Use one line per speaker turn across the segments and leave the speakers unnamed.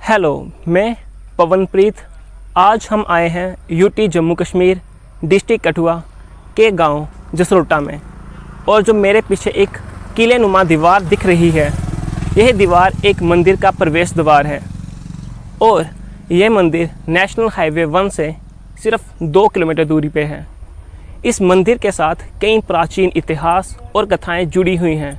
Hello, मैं पवनप्रीत। आज हम आए हैं यूटी जम्मू कश्मीर डिस्ट्रिक्ट कठुआ के गांव जसरोटा में। और जो मेरे पीछे एक किले नुमा दीवार दिख रही है, यह दीवार एक मंदिर का प्रवेश द्वार है। और यह मंदिर नेशनल हाईवे 1 से सिर्फ 2 किलोमीटर दूरी पे है। इस मंदिर के साथ कई प्राचीन इतिहास और कथाएं जुड़ी हुई हैं।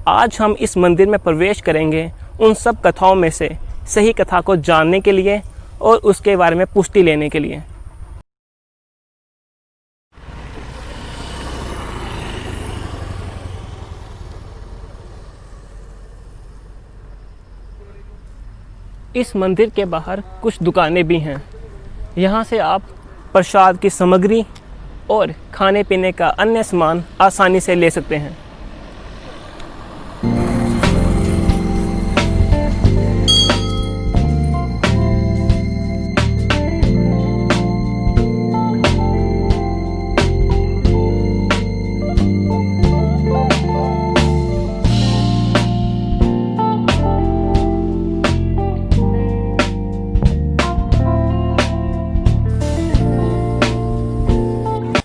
आज हम इस मंदिर में प्रवेश करेंगे उन सब कथाओं में से सही कथा को जानने के लिए और उसके बारे में पुष्टि लेने के लिए। इस मंदिर के बाहर कुछ दुकानें भी हैं। यहाँ से आप प्रसाद की सामग्री और खाने पीने का अन्य सामान आसानी से ले सकते हैं।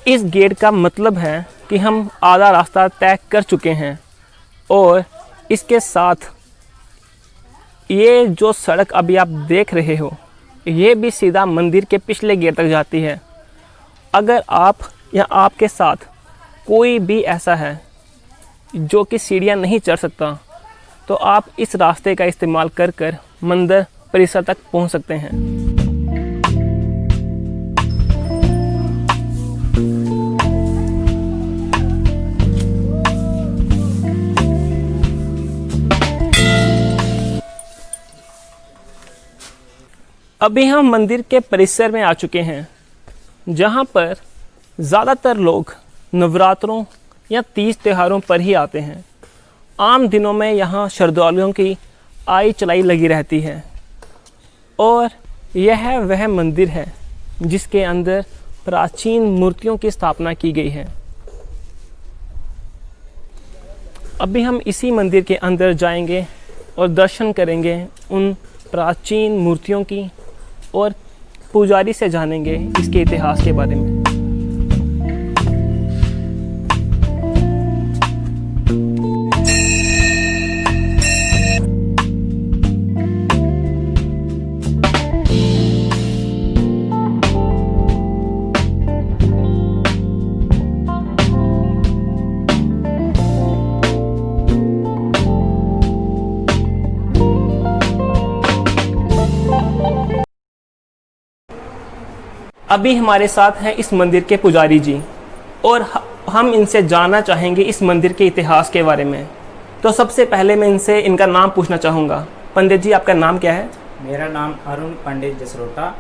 इस गेट का मतलब है कि हम आधा रास्ता तय कर चुके हैं और इसके साथ ये जो सड़क अभी आप देख रहे हो, ये भी सीधा मंदिर के पिछले गेट तक जाती है। अगर आप या आपके साथ कोई भी ऐसा है जो कि सीढ़ियाँ नहीं चढ़ सकता, तो आप इस रास्ते का इस्तेमाल कर मंदिर परिसर तक पहुंच सकते हैं। अभी हम मंदिर के परिसर में आ चुके हैं, जहाँ पर ज़्यादातर लोग नवरात्रों या तीज त्योहारों पर ही आते हैं। आम दिनों में यहाँ श्रद्धालुओं की आई चलाई लगी रहती है। और यह वह मंदिर है जिसके अंदर प्राचीन मूर्तियों की स्थापना की गई है। अभी हम इसी मंदिर के अंदर जाएंगे और दर्शन करेंगे उन प्राचीन मूर्तियों की और पुजारी से जानेंगे इसके इतिहास के बारे में। अभी हमारे साथ हैं इस मंदिर के पुजारी जी और हम इनसे जानना चाहेंगे इस मंदिर के इतिहास के बारे में। तो सबसे पहले मैं इनसे इनका नाम पूछना चाहूँगा। पंडित जी, आपका नाम क्या है?
मेरा नाम अरुण पंडित जसरोटा।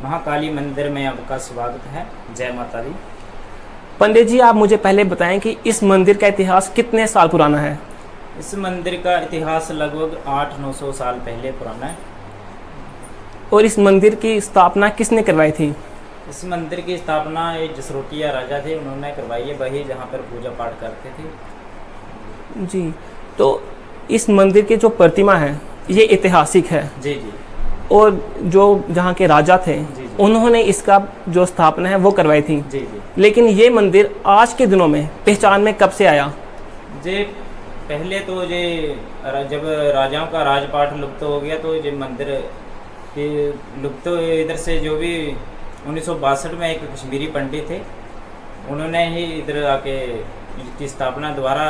महाकाली मंदिर में आपका स्वागत है। जय माता दी।
पंडित जी, आप मुझे पहले बताएं कि इस मंदिर का इतिहास कितने साल पुराना है?
इस मंदिर का इतिहास लगभग 800-900 साल पहले पुराना है।
और इस मंदिर की स्थापना किसने करवाई थी?
इस मंदिर की स्थापना एक जसरोटिया राजा थे, उन्होंने करवाई है। वही जहाँ पर पूजा पाठ करते थे।
जी, तो इस मंदिर की जो प्रतिमा है ये ऐतिहासिक है।
जी जी।
और जो जहाँ के राजा थे,
जी जी,
उन्होंने इसका जो स्थापना है वो करवाई थी।
जी जी।
लेकिन ये मंदिर आज के दिनों में पहचान में कब से आया?
जी, पहले तो ये जब राजाओं का राजपाट लुप्त हो गया तो ये मंदिर के लुप्त इधर से जो भी 1962 में एक कश्मीरी पंडित थे, उन्होंने ही इधर आके इसकी स्थापना द्वारा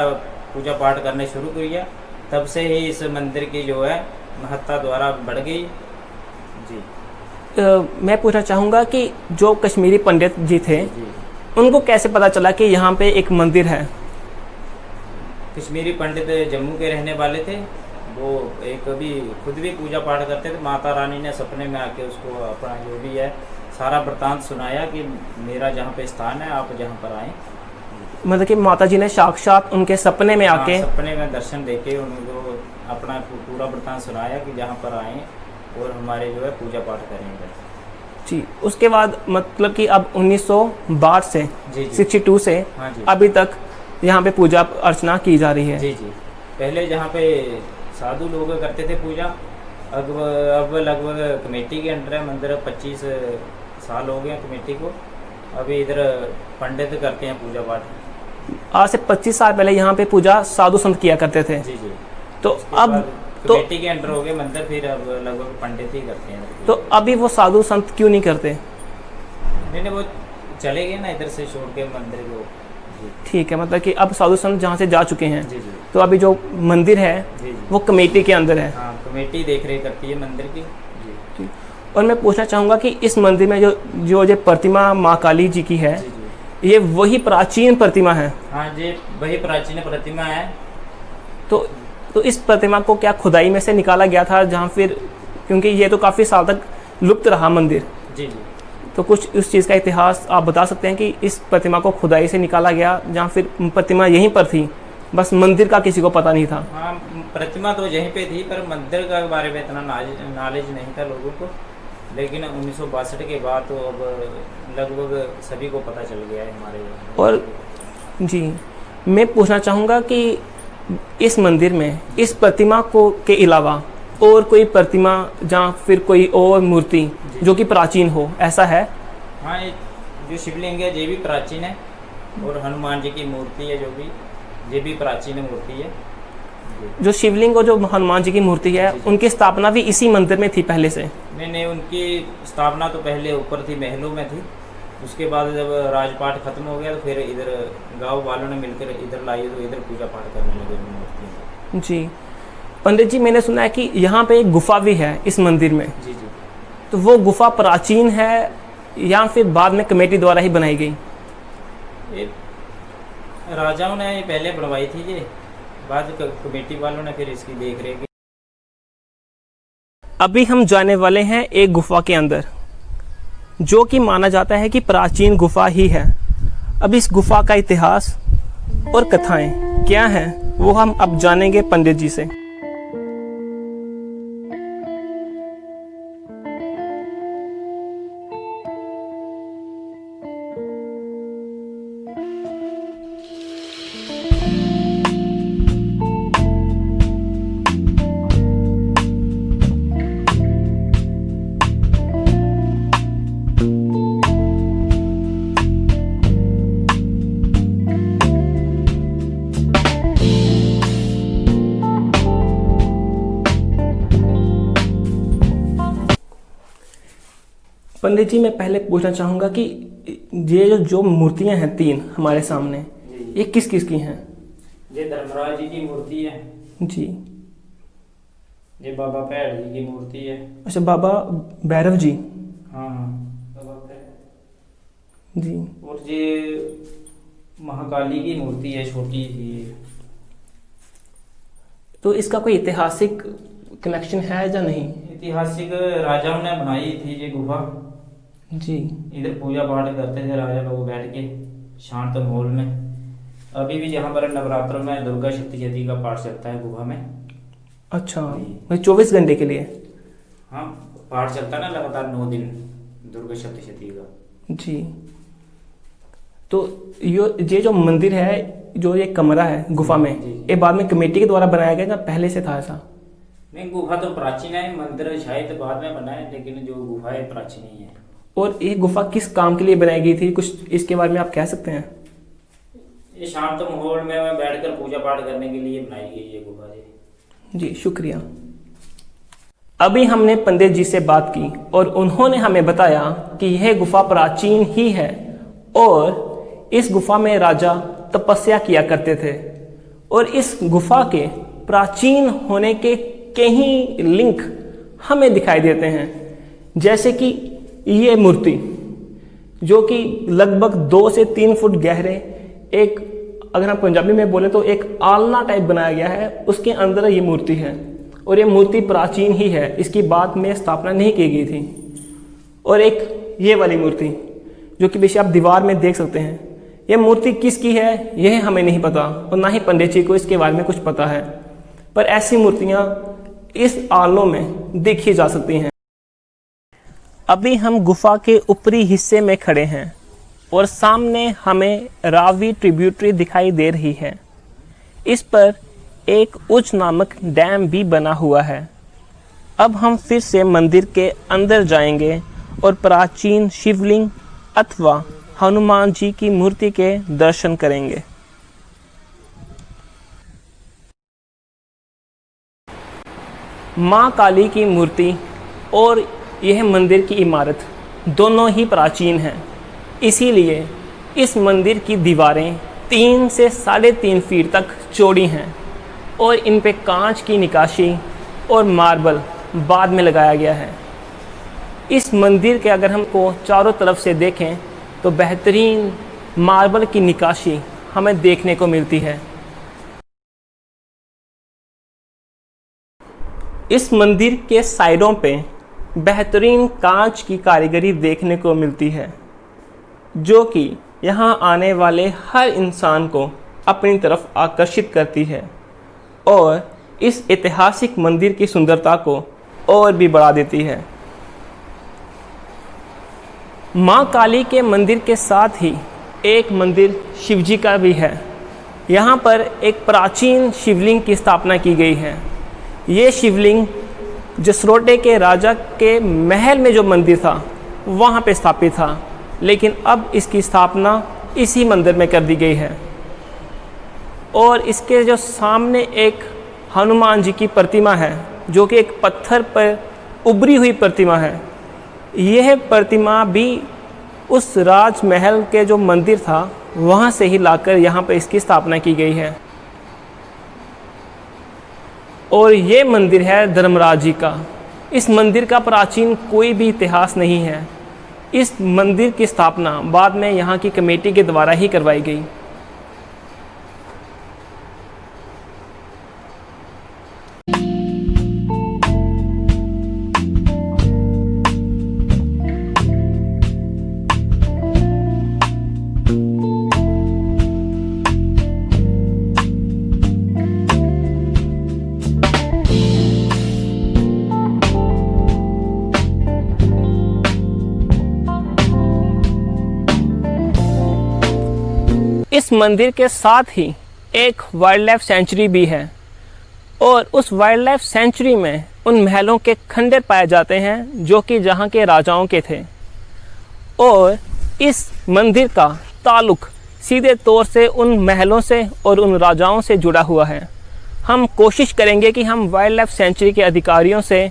पूजा पाठ करने शुरू किया। तब से ही इस मंदिर की जो है महत्ता द्वारा बढ़ गई। जी।
मैं पूछना चाहूँगा कि जो कश्मीरी पंडित जी थे,
जी,
उनको कैसे पता चला कि यहाँ पे एक मंदिर है?
कश्मीरी पंडित जम्मू के रहने वाले थे। वो एक भी खुद भी पूजा पाठ करते थे। माता रानी ने सपने में आके उसको अपना जो भी है सारा वृतांत सुनाया कि मेरा जहाँ पे स्थान है, आप जहाँ पर आएँ।
मतलब कि माता जी ने साक्षात उनके सपने में आके
सपने में दर्शन देके उनको अपना पूरा वृतांत सुनाया कि जहाँ पर आएँ और हमारे जो है पूजा पाठ करेंगे।
जी। उसके बाद मतलब कि अब 1962 से
जी
62 से
हाँ जी
अभी तक यहाँ पे पूजा अर्चना की जा रही है।
जी जी। पहले जहाँ पे साधु लोग करते थे पूजा, अब लगभग कमेटी के अंडर है मंदिर। 25 साल हो गए हैं कमेटी को। अभी इधर पंडित करते हैं पूजा पाठ।
आज से 25 साल पहले यहाँ पे पूजा साधु संत किया करते थे।
जी जी।
तो
उसके
अब
बाद
तो
कमेटी के अंडर हो गए मंदिर, फिर अब लगभग पंडित ही करते हैं।
तो अभी वो साधु संत क्यों नहीं करते?
नहीं, वो चले गए ना इधर से छोड़ के मंदिर को। जी
ठीक है, मतलब कि अब साधु संत जहाँ से जा चुके हैं,
जी जी
तो अभी जो मंदिर है
जी।
वो कमेटी के अंदर है।
हाँ, कमेटी देख रेख करती है मंदिर की। जी
और मैं पूछना चाहूँगा कि इस मंदिर में जो प्रतिमा माँ काली जी की है,
जी जी।
ये वही प्राचीन प्रतिमा है।
हाँ जी, वही प्राचीन प्रतिमा है।
तो इस प्रतिमा को क्या खुदाई में से निकाला गया था, जहाँ फिर, क्योंकि ये तो काफ़ी साल तक लुप्त रहा मंदिर,
जी जी।
तो कुछ उस चीज़ का इतिहास आप बता सकते हैं कि इस प्रतिमा को खुदाई से निकाला गया, जहाँ फिर प्रतिमा यहीं पर थी, बस मंदिर का किसी को पता नहीं था?
हाँ, प्रतिमा तो यहीं पे थी, पर मंदिर के बारे में इतना नॉलेज नहीं था लोगों को। लेकिन 1962 के बाद तो अब लगभग सभी को पता चल गया है हमारे।
और जी, मैं पूछना चाहूँगा कि इस मंदिर में इस प्रतिमा को के अलावा और कोई प्रतिमा जहाँ फिर कोई और मूर्ति जो कि प्राचीन हो, ऐसा है?
हाँ, ये जो शिवलिंग है ये भी प्राचीन है, और हनुमान जी की मूर्ति है जो भी, ये भी प्राचीन मूर्ति है।
जो शिवलिंग और जो हनुमान जी की मूर्ति है, उनकी स्थापना भी इसी मंदिर में थी पहले से?
नहीं, उनकी स्थापना तो पहले ऊपर थी, महलों में थी। उसके बाद जब राजपाट खत्म हो गया तो फिर इधर गांव वालों ने मिलकर इधर लाई, तो इधर पूजा पाठ करने लगे मूर्ति।
जी पंडित जी, मैंने सुना है कि यहाँ पे एक गुफा भी है इस मंदिर में।
जी जी।
तो वो गुफा प्राचीन है या फिर बाद में कमेटी द्वारा ही बनाई गई?
ये राजाओं ने ये पहले बनवाई थी, ये बाद कमेटी वालों ने फिर इसकी देख रेख।
अभी हम जाने वाले हैं एक गुफा के अंदर, जो कि माना जाता है कि प्राचीन गुफा ही है। अब इस गुफा का इतिहास और कथाएं क्या हैं, वो हम अब जानेंगे पंडित जी से। पंडित जी, मैं पहले पूछना चाहूँगा कि ये जो मूर्तियाँ हैं 3 हमारे सामने, ये किस किस की हैं?
ये धर्मराज जी की मूर्ति है
जी।
ये बाबा भैड़ जी की मूर्ति है।
अच्छा, बाबा भैरव जी।
हाँ हाँ, बाबा भैरव
जी।
और ये महाकाली की मूर्ति है, छोटी सी।
तो इसका कोई ऐतिहासिक कनेक्शन है या नहीं?
ऐतिहासिक राजाओं ने बनाई थी ये गुफा।
जी।
इधर पूजा पाठ करते थे राजा लोग बैठ के शांत माहौल में। अभी भी यहाँ पर नवरात्रों में दुर्गा सप्तशती का पाठ चलता है गुफा में।
अच्छा, भाई 24 घंटे के लिए?
हाँ, पाठ चलता है ना लगातार 9 दिन दुर्गा सप्तशती का।
जी। तो ये जो मंदिर है, जो ये कमरा है गुफा में, ये बाद में कमेटी के द्वारा बनाया गया या पहले से था ऐसा?
नहीं, गुफा तो प्राचीन है, मंदिर शायद बाद में बना है, लेकिन जो गुफा है प्राचीन ही है।
और ये गुफा किस काम के लिए बनाई गई थी, कुछ इसके बारे में आप कह सकते हैं?
ये शांत माहौल में बैठकर पूजा पाठ करने के लिए बनाई गई है गुफा जी।
जी, शुक्रिया। अभी हमने पंडित जी से बात की और उन्होंने हमें बताया कि यह गुफा प्राचीन ही है और इस गुफा में राजा तपस्या किया करते थे, और इस गुफा के प्राचीन होने के कई लिंक हमें दिखाई देते हैं। जैसे कि ये मूर्ति, जो कि लगभग 2 से 3 फुट गहरे, एक, अगर हम पंजाबी में बोले तो एक आलना टाइप बनाया गया है, उसके अंदर ये मूर्ति है, और ये मूर्ति प्राचीन ही है, इसकी बाद में स्थापना नहीं की गई थी। और एक ये वाली मूर्ति जो कि पीछे आप दीवार में देख सकते हैं, ये मूर्ति किसकी है यह हमें नहीं पता, और ना ही पंडित जी को इसके बारे में कुछ पता है, पर ऐसी मूर्तियाँ इस आलनों में देखी जा सकती हैं। अभी हम गुफा के ऊपरी हिस्से में खड़े हैं और सामने हमें रावी ट्रिब्यूटरी दिखाई दे रही है। इस पर एक उच्च नामक डैम भी बना हुआ है। अब हम फिर से मंदिर के अंदर जाएंगे और प्राचीन शिवलिंग अथवा हनुमान जी की मूर्ति के दर्शन करेंगे। माँ काली की मूर्ति और यह मंदिर की इमारत दोनों ही प्राचीन हैं, इसीलिए इस मंदिर की दीवारें 3 से 3.5 फीट तक चौड़ी हैं और इन पे कांच की निकाशी और मार्बल बाद में लगाया गया है। इस मंदिर के अगर हमको चारों तरफ से देखें तो बेहतरीन मार्बल की निकाशी हमें देखने को मिलती है। इस मंदिर के साइडों पे बेहतरीन कांच की कारीगरी देखने को मिलती है, जो कि यहाँ आने वाले हर इंसान को अपनी तरफ आकर्षित करती है और इस ऐतिहासिक मंदिर की सुंदरता को और भी बढ़ा देती है। माँ काली के मंदिर के साथ ही एक मंदिर शिवजी का भी है। यहाँ पर एक प्राचीन शिवलिंग की स्थापना की गई है। ये शिवलिंग जसरोटे के राजा के महल में जो मंदिर था वहाँ पे स्थापित था, लेकिन अब इसकी स्थापना इसी मंदिर में कर दी गई है। और इसके जो सामने एक हनुमान जी की प्रतिमा है, जो कि एक पत्थर पर उभरी हुई प्रतिमा है। यह प्रतिमा भी उस राजमहल के जो मंदिर था वहाँ से ही लाकर यहाँ पर इसकी स्थापना की गई है। और ये मंदिर है धर्मराज जी का। इस मंदिर का प्राचीन कोई भी इतिहास नहीं है। इस मंदिर की स्थापना बाद में यहाँ की कमेटी के द्वारा ही करवाई गई। इस मंदिर के साथ ही एक वाइल्ड लाइफ सेंचुरी भी है और उस वाइल्ड लाइफ सेंचुरी में उन महलों के खंडर पाए जाते हैं जो कि जहाँ के राजाओं के थे। और इस मंदिर का ताल्लुक सीधे तौर से उन महलों से और उन राजाओं से जुड़ा हुआ है। हम कोशिश करेंगे कि हम वाइल्ड लाइफ सेंचुरी के अधिकारियों से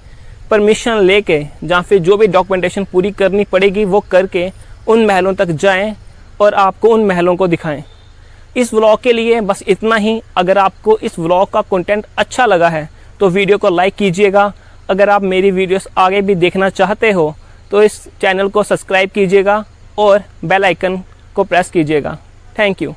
परमिशन लेके या फिर जो भी डॉक्यूमेंटेशन पूरी करनी पड़ेगी वो करके उन महलों तक जाएं और आपको उन महलों को दिखाएं। इस व्लॉग के लिए बस इतना ही। अगर आपको इस व्लॉग का कंटेंट अच्छा लगा है तो वीडियो को लाइक कीजिएगा। अगर आप मेरी वीडियोस आगे भी देखना चाहते हो तो इस चैनल को सब्सक्राइब कीजिएगा और बेल आइकन को प्रेस कीजिएगा। Thank you.